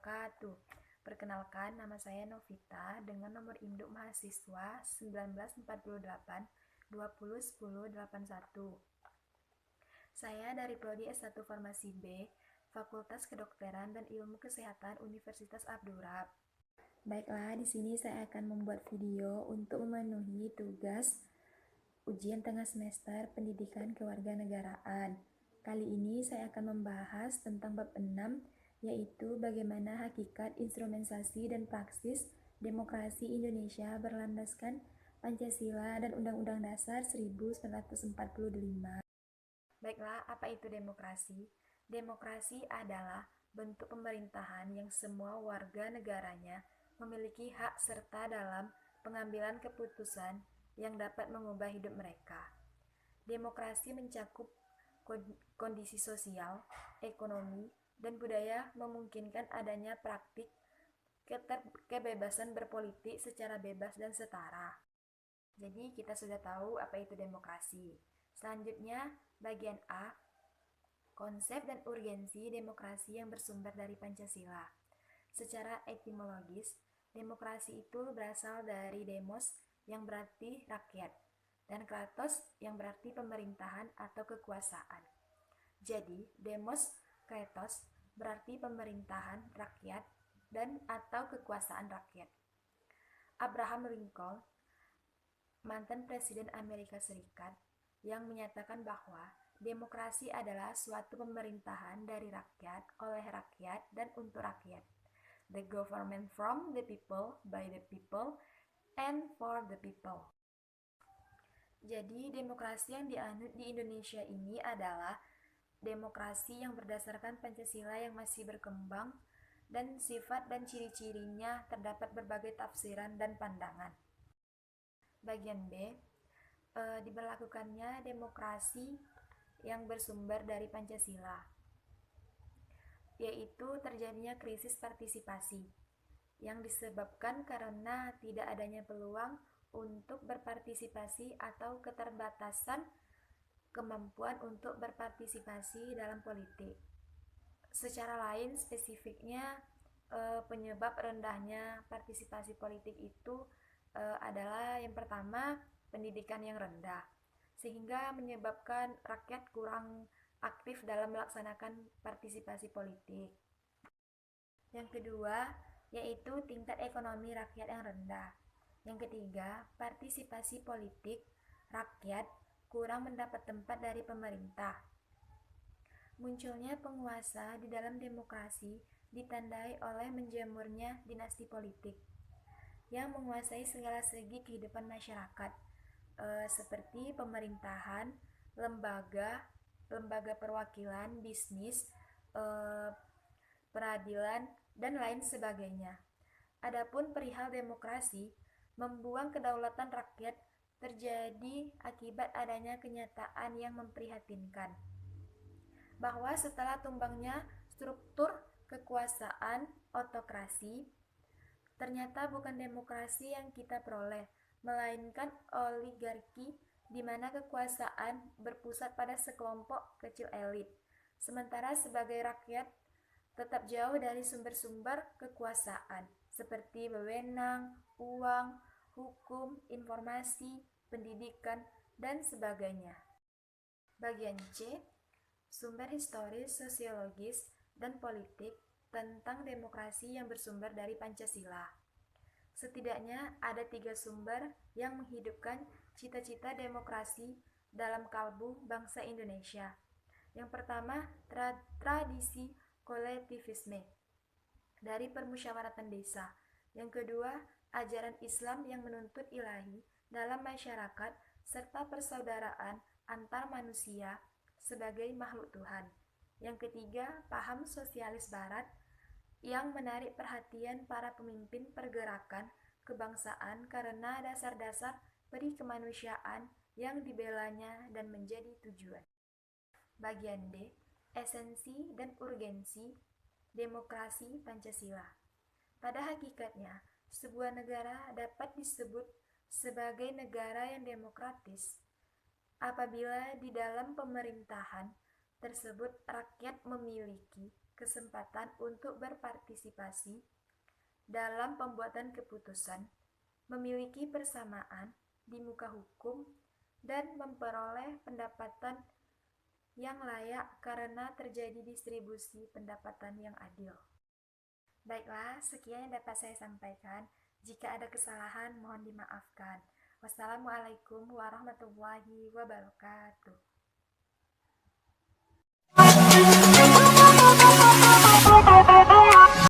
wabarakatuh. Perkenalkan, nama saya Novita dengan nomor induk mahasiswa 1948 20 10 81. Saya dari Prodi S1 Farmasi B, Fakultas Kedokteran dan Ilmu Kesehatan Universitas Abdurrahman. Baiklah, di sini saya akan membuat video untuk memenuhi tugas ujian tengah semester Pendidikan Kewarganegaraan. Kali ini saya akan membahas tentang bab 6, yaitu bagaimana hakikat, instrumentasi, dan praksis demokrasi Indonesia berlandaskan Pancasila dan Undang-Undang Dasar 1945. Baiklah, apa itu demokrasi? Demokrasi adalah bentuk pemerintahan yang semua warga negaranya memiliki hak serta dalam pengambilan keputusan yang dapat mengubah hidup mereka. Demokrasi mencakup kondisi sosial, ekonomi, dan budaya memungkinkan adanya praktik kebebasan berpolitik secara bebas dan setara. Jadi kita sudah tahu apa itu demokrasi. Selanjutnya, bagian A, konsep dan urgensi demokrasi yang bersumber dari Pancasila. Secara etimologis, demokrasi itu berasal dari demos yang berarti rakyat, dan kratos yang berarti pemerintahan atau kekuasaan. Jadi, demos kratos berarti pemerintahan rakyat dan atau kekuasaan rakyat. Abraham Lincoln, mantan Presiden Amerika Serikat, yang menyatakan bahwa demokrasi adalah suatu pemerintahan dari rakyat, oleh rakyat, dan untuk rakyat. The government from the people, by the people, and for the people. Jadi, demokrasi yang dianut di Indonesia ini adalah demokrasi yang berdasarkan Pancasila yang masih berkembang dan sifat dan ciri-cirinya terdapat berbagai tafsiran dan pandangan. Bagian B, diberlakukannya demokrasi yang bersumber dari Pancasila, yaitu terjadinya krisis partisipasi yang disebabkan karena tidak adanya peluang untuk berpartisipasi atau keterbatasan kemampuan untuk berpartisipasi dalam politik. Secara lain, spesifiknya penyebab rendahnya partisipasi politik itu adalah yang pertama, pendidikan yang rendah, sehingga menyebabkan rakyat kurang aktif dalam melaksanakan partisipasi politik. Yang kedua, yaitu tingkat ekonomi rakyat yang rendah. Yang ketiga, partisipasi politik rakyat kurang mendapat tempat dari pemerintah. Munculnya penguasa di dalam demokrasi ditandai oleh menjamurnya dinasti politik yang menguasai segala segi kehidupan masyarakat, seperti pemerintahan, lembaga perwakilan, bisnis, peradilan, dan lain sebagainya. Adapun perihal demokrasi, membuang kedaulatan rakyat terjadi akibat adanya kenyataan yang memprihatinkan, bahwa setelah tumbangnya struktur kekuasaan otokrasi, ternyata bukan demokrasi yang kita peroleh, melainkan oligarki di mana kekuasaan berpusat pada sekelompok kecil elit, sementara sebagai rakyat tetap jauh dari sumber-sumber kekuasaan seperti wewenang, uang, hukum, informasi, pendidikan, dan sebagainya. Bagian C, sumber historis, sosiologis, dan politik tentang demokrasi yang bersumber dari Pancasila. Setidaknya ada 3 sumber yang menghidupkan cita-cita demokrasi dalam kalbu bangsa Indonesia. Yang pertama, tradisi kolektivisme dari permusyawaratan desa. Yang kedua, ajaran Islam yang menuntut ilahi dalam masyarakat serta persaudaraan antar manusia sebagai makhluk Tuhan. Yang ketiga, paham sosialis barat yang menarik perhatian para pemimpin pergerakan kebangsaan karena dasar-dasar peri kemanusiaan yang dibelanya dan menjadi tujuan. Bagian D, esensi dan urgensi demokrasi Pancasila. Pada hakikatnya, sebuah negara dapat disebut sebagai negara yang demokratis apabila di dalam pemerintahan tersebut rakyat memiliki kesempatan untuk berpartisipasi dalam pembuatan keputusan, memiliki persamaan di muka hukum, dan memperoleh pendapatan yang layak karena terjadi distribusi pendapatan yang adil. Baiklah, sekian yang dapat saya sampaikan. Jika ada kesalahan, mohon dimaafkan. Wassalamualaikum warahmatullahi wabarakatuh.